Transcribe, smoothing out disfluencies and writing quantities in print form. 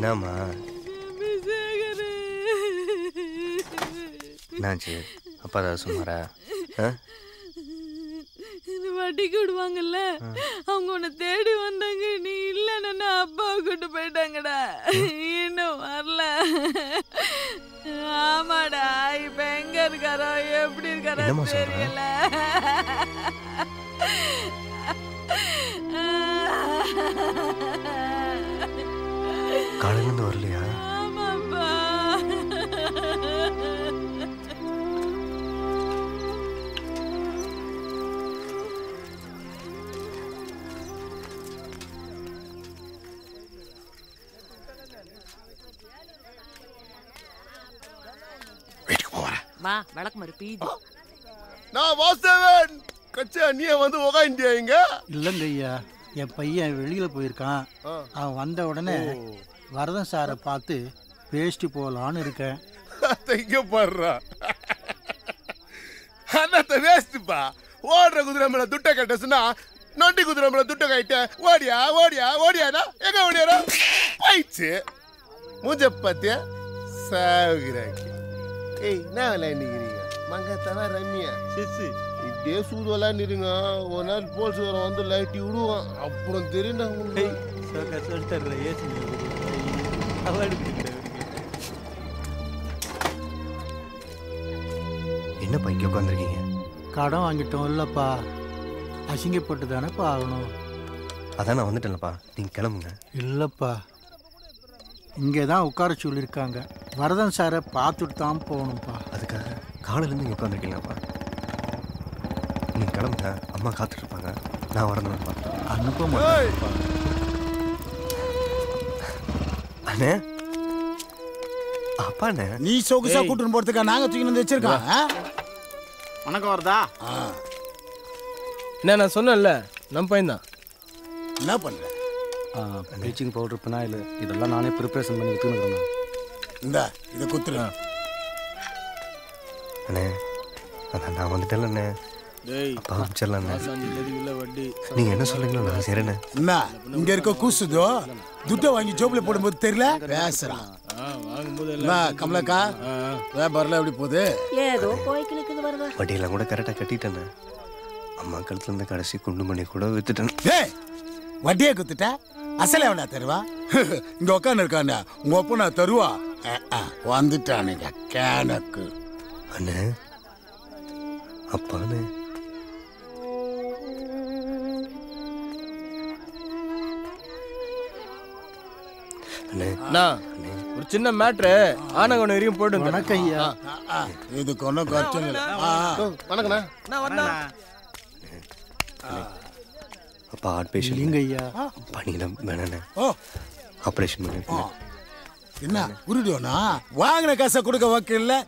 என்னம்மா என்னாச்சு? அப்பா ஏதாவது சொன்னாரா? வட்டிக்கு விடுவாங்கல்ல, அவங்க உன்னை தேடி வந்தாங்க. நீ இல்லைன்னா அப்பாவை கூட்டு போயிட்டாங்கடா. இன்னும் வரல. ஆமாடா, இப்ப எங்க இருக்காரோ எப்படி இருக்காரோ தெரியல. காலையில இருந்து வரலையா? ஆமாப்பா. வா, விளக்கு மாதிரி பீதி. நான் வாசவன் கச்சா நீ வந்து உக்காண்டியா இங்க? இல்லைங்க ஐயா, என் பையன் வெளியில போயிருக்கான். அவன் வந்த உடனே வரதன் சாரை பார்த்து பேசிட்டு போகலான்னு இருக்கேன். இங்க பாடுறா அண்ணாத்த வேஸ்ட்டுப்பா. ஓடுற குதிரை மேல துட்டை கட்டச்சுன்னா நொண்டி குதிரை மேல துட்டை கட்ட ஓடியா ஓடியா ஓடியானா எங்க ஓடியாரா போயிடுச்சு. மூஞ்ச பத்தியா சாகுறாங்க. ஏய் நான் விளையாண்டுக்கிறீங்க மங்கத்தவா ரம்யா சிசி இப்படியே சூது விளையாண்டுருங்க. ஒரு நாள் போலீஸ் வர வந்து லைட்டி விடுவான், அப்புறம் தெரியுண்டா. என்னப்பா இங்கே உட்காந்துருக்கீங்க? கடன் வாங்கிட்டோம் இல்லப்பா, அசிங்கப்பட்டு தானேப்பா ஆகணும். அதான் நான் வந்துட்டேன்லப்பா, நீங்கள் கிளம்புங்க. இல்லைப்பா, இங்கே தான் உட்கார சொல்லியிருக்காங்க. வரதன் சாரை பார்த்துட்டு தான் போகணும்ப்பா. அதுக்காக காலையிலேருந்து இங்கே உட்காந்துருக்கீங்களாப்பா? நீங்கள் கிளம்புங்க, அம்மா காத்துட்ருப்பாங்க. நான் வரணும்ப்பா. அனுப்ப மாட்டேன்ப்பா. அண்ணே அப்பாண்ணே, நீ சொகுசா கூட்டுன்னு போறதுக்கா நாங்க தூக்கி வந்து வச்சிருக்கோம். வணக்கம் வரதா. என்ன நான் சொன்னேன்ல, நம்ம பையன் தான். என்ன பண்ற? ப்ளீச்சிங் பவுடர், பினாயில் இதெல்லாம் நானே ப்ரிப்பரேஷன் பண்ணி விற்றுக்கிறேன். இந்த இதை குத்துரு. அண்ணே அதான் நான் வந்துட்டேன்ல அண்ணே. அப்பா அனுப்பிச்சிடலாண்ணே. நீங்கள் என்ன சொல்றீங்களோ நான் செய்கிறேண்ணே. என்ன இங்க இருக்க கூசுதோ துட்டை வாங்கி ஜோப்ல போடும்போது தெரியல பேசுறான். கமலக்கா வியாபாரம் எப்படி போகுது? ஏதோ போய்க்கு நிக்குது வரதா. வட்டியெல்லாம் கூட கரெக்டாக கட்டிட்டேண்ணே. அம்மா கழுத்துல இருந்து கடைசி குண்டு மணி கூட வித்துட்டேன். ஏய் வட்டியை குத்துட்ட அசல எவனா தருவா? இங்க உட்காந்து இருக்கானே உங்க ஒப்ப நான் தருவா. வந்துட்டானுங்க கேனக்கு. அண்ணே அப்பாண்ணே ஒரு சின்ன மேட்ரு ஆனகோணம் வரையும் போட்டு வணக்கம் ஐயா. இதுக்கு ஒன்றும் கஷ்டம் இல்லை. வணக்கண்ணா. அப்பா ஹார்ட் பேஷண்ட் இல்லைங்க ஐயா. பண்ணிக்கலாம் வேணாண்ணே, ஆப்ரேஷன் பண்ணிருக்கேன். என்ன உருடுவோனா வாங்கின காசை கொடுக்க வாக்கு இல்லை.